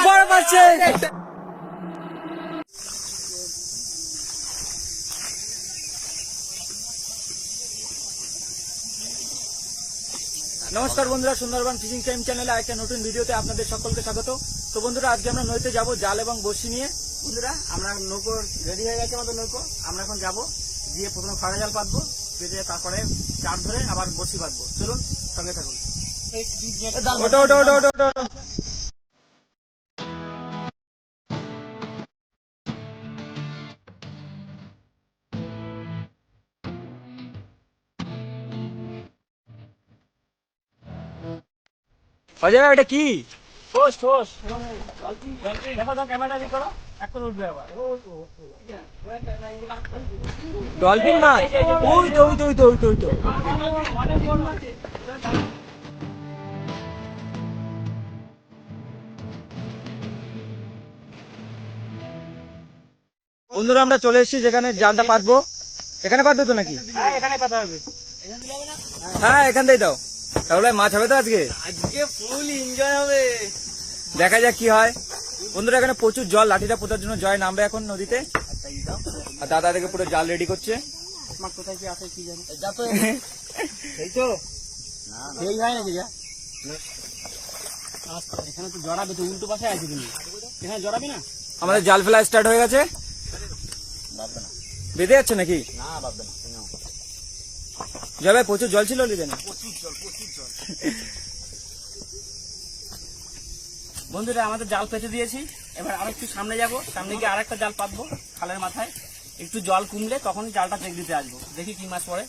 বড় পাচ্ছে। নমস্কার বন্ধুরা, সুন্দরবন ফিশিং টাইম চ্যানেলে একটা নতুন ভিডিওতে আপনাদের সকলকে স্বাগত। তো বন্ধুরা, আজকে আমরা নদীতে যাব জাল এবং বড়শি নিয়ে। বন্ধুরা, আমরা নৌকো রেডি হয়ে গেছে, আমাদের নৌকো। আমরা এখন যাব, গিয়ে প্রথমে ফাড়া জাল পাতবো, পেতে তারপরে চার ধরে আবার বড়শি বাঁধবো। চলুন, সঙ্গে থাকুন। ওটো ওটো ওটো ওটো ওটো। অজয় ভাই, এটা কি? দেখো তো, ক্যামেরা দিক করো, এখন উঠবে আবার। ডলফিন মাছ? ওই তো ওই তো ওই তো ওই তো ওই তো। বন্ধুরা, আমরা চলে এসেছি যেখানে জালটা পাতবো। এখানে পাতবে তো নাকি? এখানে পাতা হবে। হ্যাঁ, এখান থেকে দাও। তাহলে মাছ হবে তো আজকে? আজকে ফুল এনজয় হবে, দেখা যাক কি হয়। বন্ধুরা, এখানে প্রচুর জল, লাঠিটা পোতার জন্য জয় নামবে এখন নদীতে। আর দাদা দেখে পুরো জাল রেডি করছে। কোথায় কি আছে কি জানি, এই তো এই হয় নাকি? এখানে তো জড়াবে, তো উল্টো পাশে আছে, তুমি এখানে জড়াবে না। আমাদের জাল ফেলা স্টার্ট হয়ে গেছে। বেঁধে যাচ্ছে নাকি? না, ভাববে না। জয় ভাই, প্রচুর জল ছিল জানি। বন্ধুরা, আমাদের জাল পেতে দিয়েছি। এবার আর একটু সামনে যাব, সামনে গিয়ে আর একটা জাল পাতবো খালের মাথায়। একটু জল কমলে তখনই জালটা চেক দিতে আসবো, দেখি কি মাছ পড়ে।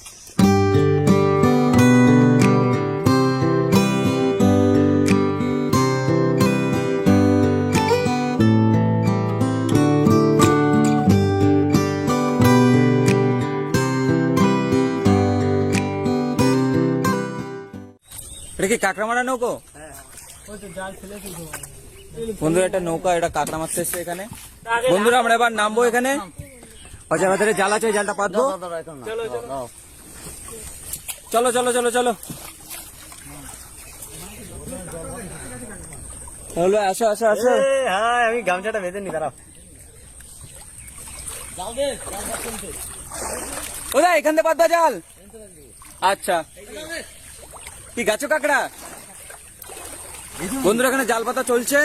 এটা কি কাঁকড়া মারা নৌকো? বন্ধুরা, একটা নৌকা, এটা কাঁকড়া মারতে এসছে এখানে। বন্ধুরা, আমরা এবার নামবো এখানে। অজয় বাজারে জাল আছে, জালটা পাতবো। চলো চলো চলো চলো, হলো, আসো আসো আসো। হ্যাঁ, আমি গামছাটা বেঁধে নি, দাঁড়াও। ওদা, এখান থেকে পাতবা জাল? আচ্ছা, কি গাছো কাঁকড়া? বন্ধুরা, এখানে জাল পাতা চলছে।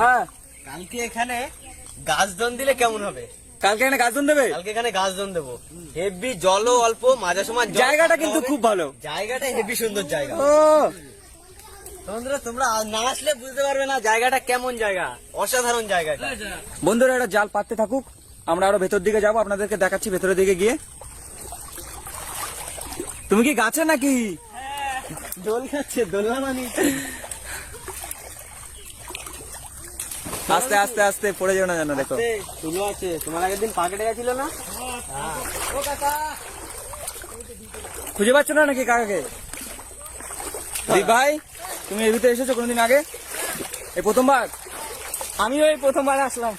হ্যাঁ, কালকে এখানে গাছদন দিলে কেমন হবে? কালকে এখানে গাছদন দেবে? কালকে এখানে গাছদন দেবো। হেভি জলও অল্প, মাঝে সময় জায়গাটা কিন্তু খুব ভালো, জায়গাটা হেভি সুন্দর জায়গা। ও বন্ধুরা, তোমরা না আসলে বুঝতে পারবে না জায়গাটা কেমন জায়গা, অসাধারণ জায়গাটা। বন্ধুরা, এটা জাল পাততে থাকুক, আমরা আরো ভেতর দিকে যাবো, আপনাদেরকে দেখাচ্ছি ভেতরের দিকে গিয়ে। তুমি কি গাছে নাকি? দোল খাচ্ছে, দোলনা বানিয়েছে। আস্তে আস্তে আস্তে, পড়ে যাও না জানো। দেখো, তুলো আছে, তোমার আগের দিন পাকেটে গেছিল না? খুঁজে পাচ্ছ না নাকি কাকাকে? ভাই, তুমি এর ভিতরে এসেছো কোনোদিন আগে? এই প্রথমবার? আমিও এই প্রথমবার আসলাম,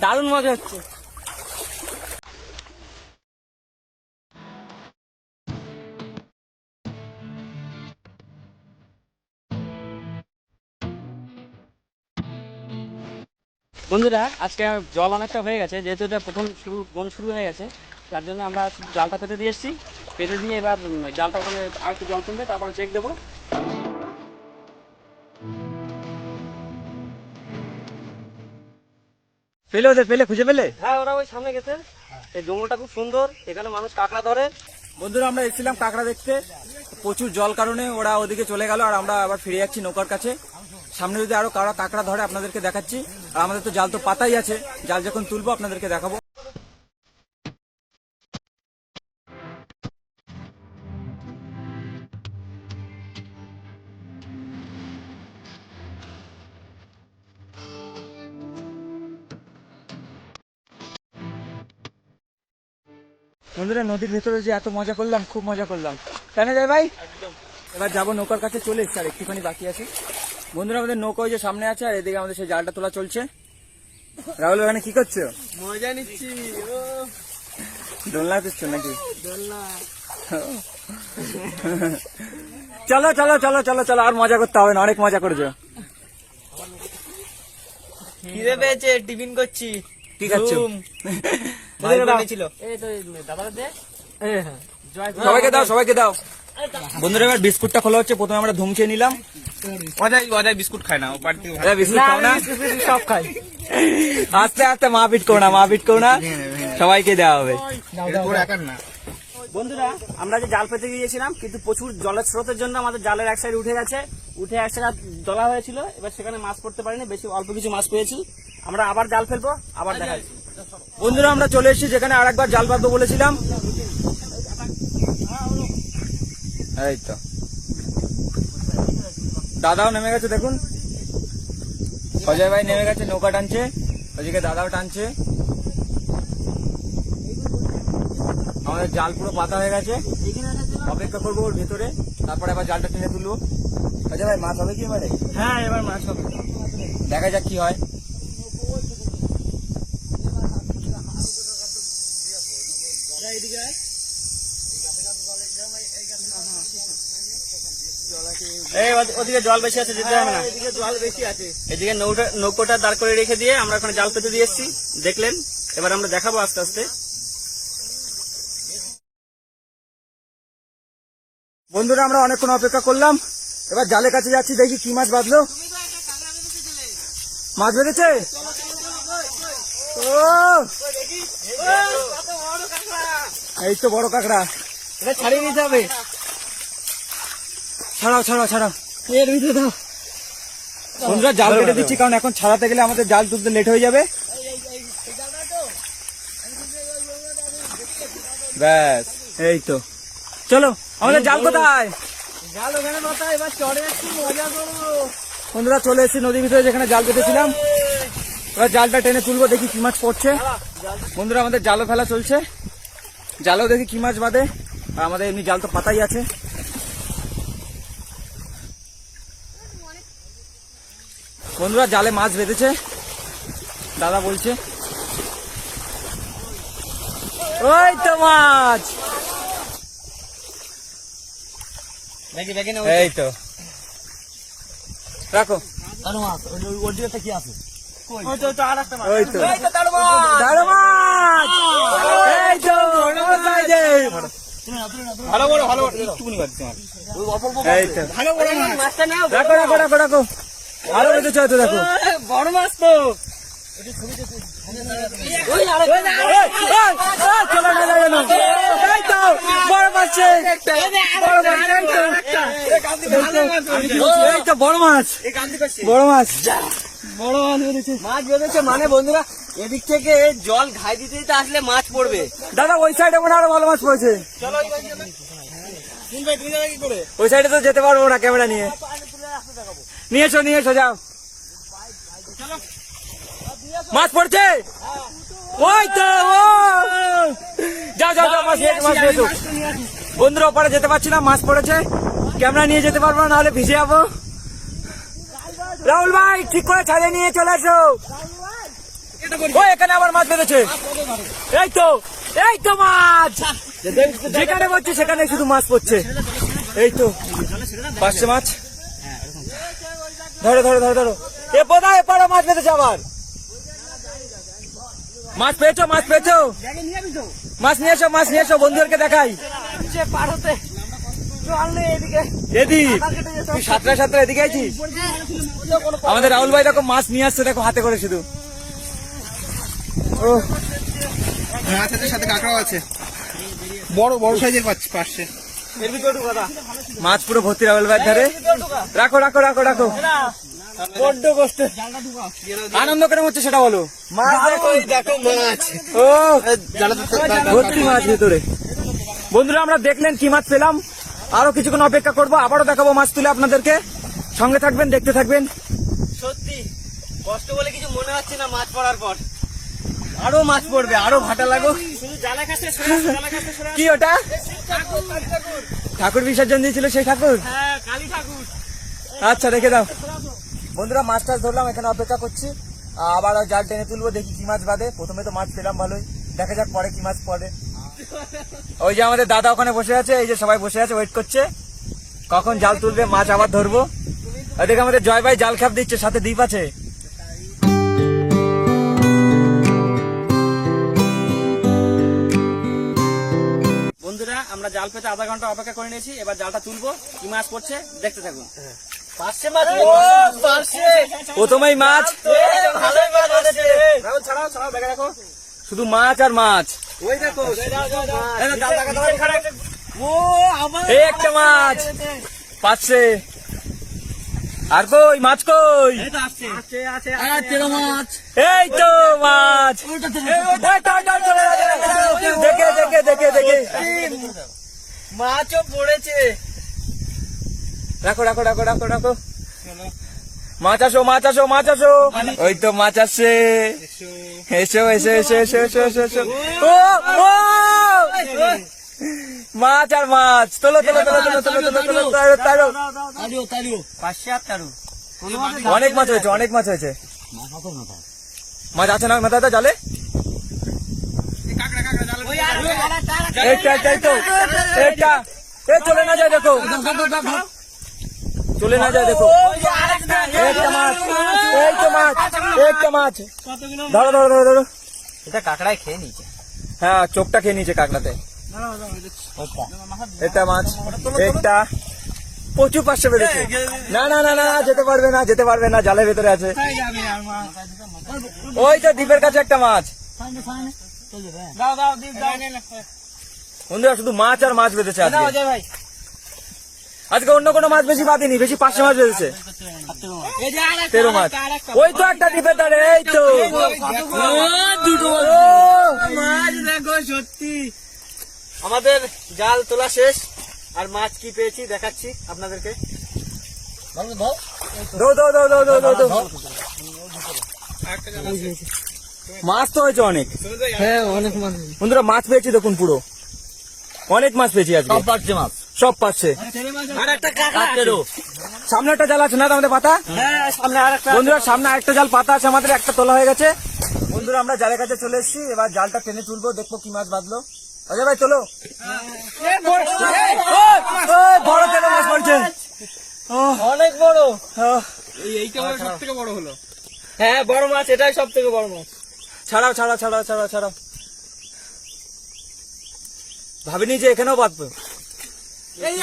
দারুণ মজা হচ্ছে। বন্ধুরা, আজকে জল অনেকটা হয়ে গেছে, যেহেতু এটা প্রথম বন শুরু হয়ে গেছে, তার জন্য আমরা জালটা পেতে দিয়ে এসেছি। পেতে দিয়ে এবার জালটা ওখানে আর একটু জল কমবে, তারপরে চেক দেবো। পেলে ওদের, পেলে, খুঁজে পেলে? হ্যাঁ, ওরা ওই সামনে গেছে। এই জঙ্গলটা খুব সুন্দর, এখানে মানুষ কাঁকড়া ধরে। বন্ধুরা, আমরা এসেছিলাম কাঁকড়া দেখতে, প্রচুর জল কারণে ওরা ওদিকে চলে গেল, আর আমরা আবার ফিরে যাচ্ছি নৌকার কাছে। সামনে যদি আরো কারো কাঁকড়া ধরে আপনাদেরকে দেখাচ্ছি। আর আমাদের তো জাল তো পাতাই আছে, জাল যখন তুলবো আপনাদেরকে দেখাবো। বন্ধুরা, নদীর ভেতরে যে এত মজা করলাম, খুব মজা করলাম, তাই না যায় ভাই? এবার যাবো নৌকার কাছে, চলে এসছি, আর একটুখানি বাকি আছে। বন্ধুরা, আমাদের নৌকা ওই যে সামনে আছে, আর এদিকে আমাদের সেই জালটা তোলা চলছে। রাহুল, ওখানে কি করছো? মজা নিচ্ছি। দোলনা দিচ্ছ নাকি? দোলনা। চলো চলো চলো চলো চলো, আর মজা করতে হবে না, অনেক মজা করেছো। খিদে পেয়েছে, টিফিন করছি। কি খাচ্ছ? ছিল এই তো দাদারা দে। জয় গুরু। সবাইকে দাও, সবাইকে দাও। বন্ধুরা এবার বিস্কুটটা খোলা হচ্ছে। প্রথমে আমরা ধুম খেয়ে নিলাম। অজয় বিস্কুট খায় না, ও পার্টি বিস্কুট খাও না, সব খাই। আস্তে আস্তে মারপিট করো না, মারপিট করো না, সবাইকে দেওয়া হবে। একার না। বন্ধুরা আমরা যে জাল পেতে গিয়েছিলাম, কিন্তু প্রচুর জলের স্রোতের জন্য আমাদের জালের এক সাইড উঠে গেছে, উঠে এক সাইড দলা হয়েছিল। এবার সেখানে মাছ পড়তে পারিনি, বেশি অল্প কিছু মাছ পেয়েছি। আমরা আবার জাল ফেলবো, আবার দেখাচ্ছি। বন্ধুরা আমরা চলে এসেছি যেখানে আরেকবার জাল পাতবো বলেছিলাম। এই তো দাদাও নেমে গেছে, দেখুন অজয় ভাই নেমে গেছে, নৌকা টানছে, ওদিকে দাদাও টানছে। আমাদের জাল পুরো পাতা হয়ে গেছে, অপেক্ষা করবো ওর ভেতরে, তারপরে আবার জালটা টেনে তুলবো। অজয় ভাই মাছ হবে কি এবারে? হ্যাঁ, এবার মাছ হবে। দেখা যাক কি হয়। এই ওদিকে জল বেশি আছে, যেতে হবে না। এদিকে জল বেশি আছে। এদিকে নৌকোটা দাঁড় করে রেখে দিয়ে আমরা ওখানে জাল পেতে দিয়ে এসেছি, দেখলেন। এবার আমরা দেখাবো আস্তে আস্তে। বন্ধুরা আমরা অনেকক্ষণ অপেক্ষা করলাম, এবার জালের কাছে যাচ্ছি, দেখি কি মাছ বাঁধলো। মাছ বেঁধেছে? ও এই তো বড় কাঁকড়া, এটা ছাড়িয়ে নিতে হবে। ছাড়াও ছাড়াও ছাড়াও। এর ভিতরে দাও। বন্ধুরা জাল কেটে দিচ্ছি, কারণ এখন ছাড়াতে গেলে আমাদের জাল তুলতে লেট হয়ে যাবে। ব্যাস এই তো, চলো আমাদের জাল কোথায়? জাল ওখানে মাথা, এবার চড়ে যাচ্ছি, মজা করবো। বন্ধুরা চলে এসেছি নদীর ভিতরে যেখানে জাল পেতেছিলাম। এবার জালটা টেনে তুলবো, দেখি কি মাছ পড়ছে। বন্ধুরা আমাদের জালও ফেলা চলছে, জালও দেখি কি মাছ বাঁধে। আর আমাদের এমনি জাল তো পাতাই আছে। বন্ধুরা জালে মাছ বেঁধেছে, দাদা বলছে। ওই তো মাছ, দেখি দেখি না। এই তো রাখো। ওর দিকে কি আছে? ওই তো আর একটা মাছ। ওই তো এই তো তার মাছ। দারু মাছ, এই তো বড় সাইজের। ভালো বড়, ভালো বড়। একটুকুনি বাদ তোমার। ওই অল্প অল্প এই তো ভালো বড় মাছ। মাছটা নাও। রাখো রাখো রাখো রাখো, আরো বেঁধেছে হয়তো, দেখো। বড় মাছ তো। ওই আরে এই, চলো না যাবে না। এই তো বড় মাছ, বড় মাছ, এই তো বড় মাছ, বড় মাছ, বড় মাছ বেঁধেছে। মাছ বেঁধেছে মানে বন্ধুরা, এদিক থেকে জল ঘাই দিতে দিতে আসলে মাছ পড়বে। দাদা ওই সাইডে মনে হয় আরো ভালো মাছ পড়েছে। চলো ওই ভাই চলো। তিন ভাই তুমি যাবে কি করে? ওই সাইডে তো যেতে পারবো না ক্যামেরা নিয়ে। নিয়ে এসো, নিয়ে এসো, যাও। মাছ পড়ছে, ওই তো ও। যাও যাও যাও, মাছ নিয়ে, মাছ নিয়ে এসো। বন্ধুরা ওপারে যেতে পারছি না, মাছ পড়েছে, ক্যামেরা নিয়ে যেতে পারবো না, নাহলে ভিজে যাবো। রাহুল ভাই ঠিক করে ছাড়িয়ে নিয়ে চলে এসো। ও এখানে আবার মাছ বেঁধেছে, এই তো, এই তো মাছ, যেখানে পড়ছে সেখানে শুধু মাছ পড়ছে। এই তো পাঁচশো মাছ, ধরো ধরো ধরো ধরো। এ বোধ হয় এপারও মাছ বেঁধেছে আবার। মাছ পেয়েছো, মাছ পেয়েছো, মাছ নিয়ে এসো, মাছ নিয়ে এসো, বন্ধুদেরকে দেখাই। পার হতে জল নেই এদিকে। এদিক তুই সাতটা সাতটা এদিকে আছিস। আমাদের রাহুল ভাই দেখো মাছ নিয়ে আসছে, দেখো হাতে করে শুধু। ও মাছের সাথে কাঁকড়াও আছে, বড় বড় সাইজের পাচ্ছে। এর ভিতরে ঢুকা দা। মাছ পুরো ভর্তি রাহুল ভাইয়ের ধারে। রাখো রাখো রাখো রাখো, বড্ড কষ্ট। আনন্দ কেন হচ্ছে সেটা বলো। মাছ দেখো, এই দেখো মাছ। ও ভর্তি মাছ ভিতরে। বন্ধুরা আমরা দেখলেন কি মাছ পেলাম, আরো কিছুক্ষণ অপেক্ষা করবো, আবারও দেখাবো মাছ তুলে আপনাদেরকে। সঙ্গে থাকবেন, দেখতে থাকবেন। সত্যি কষ্ট বলে কিছু মনে হচ্ছে না, মাছ পড়ার পর আরো মাছ পড়বে, আরো ভাটা লাগো। শুধু জালের কাছে কি ওটা? ঠাকুর বিসর্জন দিয়েছিল সেই ঠাকুর? হ্যাঁ, কালী ঠাকুর। আচ্ছা রেখে দাও। বন্ধুরা মাছ টাছ ধরলাম, এখানে অপেক্ষা করছি, আবার জাল টেনে তুলবো, দেখি কি মাছ বাঁধে। প্রথমে তো মাছ পেলাম ভালোই, দেখা যাক পরে কি মাছ পড়ে। ওই যে আমাদের দাদা ওখানে বসে আছে, এই যে সবাই বসে আছে, ওয়েট করছে। কখন জাল তুলবে, মাছ আবার ধরবো। ওদিকে আমাদের জয় ভাই জাল খাপ দিচ্ছে, সাথে দ্বীপ আছে। বন্ধুরা আমরা জাল পেতে আধা ঘন্টা অপেক্ষা করে নিয়েছি, এবার জালটা তুলবো। কি মাছ পড়ছে দেখতে থাকুন। পার্শে মাছ, পার্শে প্রথমেই মাছ, ভালোই মাছ আছে। রাহুল ছাড়াও ছাড়াও, ব্যাগে রাখো। শুধু মাছ আর মাছ। ওই দেখো, এই না, জাল দেখা দাও এখানে। ও আমার এই একটা মাছ পাচ্ছে। আর কই মাছ কই? এই তো আসছে, আছে আছে আর তেরো মাছ। এই তো মাছ। এই, দেখে দেখে দেখে দেখে মাছও পড়েছে। রাখো রাখো রাখো রাখো রাখো। মাছ আসো মাছ আসো মাছ আসো। ওই তো মাছ আসছে। এসো এসো এসো এসো এসো এসো এসো। ও ও মাছ আর মাছ। তোলো তোলো তোলো তোলো তোলো তোলো তোলো তারো তারো। তারিও তারিও, পার্শে আর তারো। অনেক মাছ হয়েছে অনেক মাছ হয়েছে। মাছ আছে না মাথাটা জালে? ওই আর একটা একটা এই তো একটা। এ চলে না যায় দেখো, চলে না যায় দেখো। একটা মাছ, এই তো মাছ, একটা মাছ। ধরো ধরো ধরো ধরো। এটা কাকড়ায় খেয়ে নিয়েছে। হ্যাঁ চোখটা খেয়ে নিয়েছে কাকড়াতে। একটা মাছ, একটা। প্রচুর পাশে বেঁধেছে। না না না না না, যেতে পারবে না যেতে পারবে না, জালের ভেতরে আছে। ওই তো দ্বীপের কাছে একটা মাছ। দাও দাও দীপ দাও। বন্ধুরা শুধু মাছ আর মাছ বেঁধেছে আজকে। দাও জয় ভাই। আজকে অন্য কোনো মাছ বেশি পাতিনি, বেশি পাশে মাছ বেঁধেছে। এই যে আরেকটা, 13 মাছ। আরেকটা। ওই তো একটা দ্বীপের ধারে, এই তো। দুটো ও, মাছ দেখো, সত্যি। আমাদের জাল তোলা শেষ, আর মাছ কি পেয়েছি দেখাচ্ছি আপনাদেরকে। দো দো দো দো দো দো দো। মাছ তো হয়েছে অনেক। হ্যাঁ অনেক মাছ, বন্ধুরা মাছ পেয়েছি দেখুন, পুরো অনেক মাছ পেয়েছি আজকে। সব পাচ্ছে মাছ। সব পাচ্ছে। আর একটা কাঁকড়া আছে। সামনে একটা জাল আছে না আমাদের পাতা? হ্যাঁ সামনে আরেকটা। বন্ধুরা সামনে আরেকটা জাল পাতা আছে আমাদের, একটা তোলা হয়ে গেছে। বন্ধুরা আমরা জালের কাছে চলে এসেছি, এবার জালটা টেনে তুলবো, দেখবো কি মাছ বাঁধলো। অজয় ভাই তোলো। ওই, বড় তেলে মাছ পড়ছে। অনেক বড়। এইটা সব থেকে বড় হলো। হ্যাঁ বড় মাছ, এটাই সব থেকে বড় মাছ। ছাড়াও ছাড়াও ছাড়াও ছাড়াও ছাড়াও। ভাবিনি যে এখানেও বাঁধবো। এই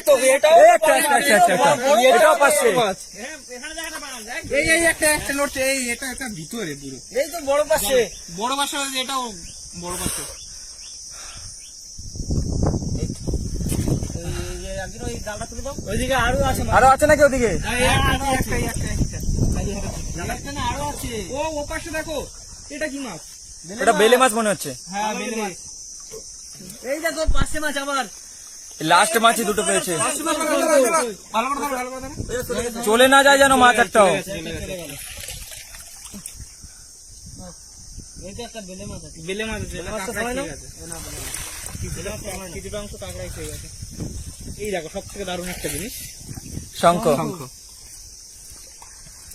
তো এটাও এই একটা একটা একটা একটা একটা। এটাও পাচ্ছে। এখানে দেখাটা বানান যায়। এই একটা একটা লড়ছে, এই এটা একটা ভিতরে পুরো। এই তো বড় পাশে। বড় বাসা হয়েছে, এটাও বড় বাসা। ওই জালটা তুলে দাও। ওইদিকে আরো আছে মাছ। আরো আছে নাকি ওদিকে? আরো আছে। ও ও পাশে দেখো, এটা কি মাছ? ওটা বেলে মাছ মনে হচ্ছে। হ্যাঁ বেলে মাছ। এই দেখো পাশে মাছ আবার। লাস্ট মাছই দুটো পেয়েছে। ভালো করে ধরো, ভালো করে ধরো। চলে না যায় যেন মাছ একটাও। এই তো একটা বেলে মাছ আছে। বেলে মাছ আছে, এটা মাছটা কাঁকড়া সবাই নাও। ঠিক আছে। কিছুটা অংশ কাঁকড়াই খেয়ে গেছে। এই দেখো সব থেকে দারুণ একটা জিনিস, শঙ্খ। শঙ্খ।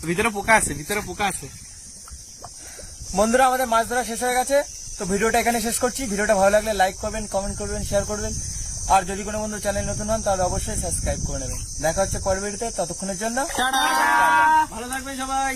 ভিতরে পোকা আছে, ভিতরে পোকা আছে। বন্ধুরা আমাদের মাছ ধরা শেষ হয়ে গেছে, তো ভিডিওটা এখানে শেষ করছি। ভিডিওটা ভালো লাগলে লাইক করবেন, কমেন্ট করবেন, শেয়ার করবেন। আর যদি কোনো বন্ধু চ্যানেল নতুন হন তাহলে অবশ্যই সাবস্ক্রাইব করে নেবেন। দেখা হচ্ছে পরের ভিডিওতে, ততক্ষণের জন্য ভালো থাকবেন সবাই।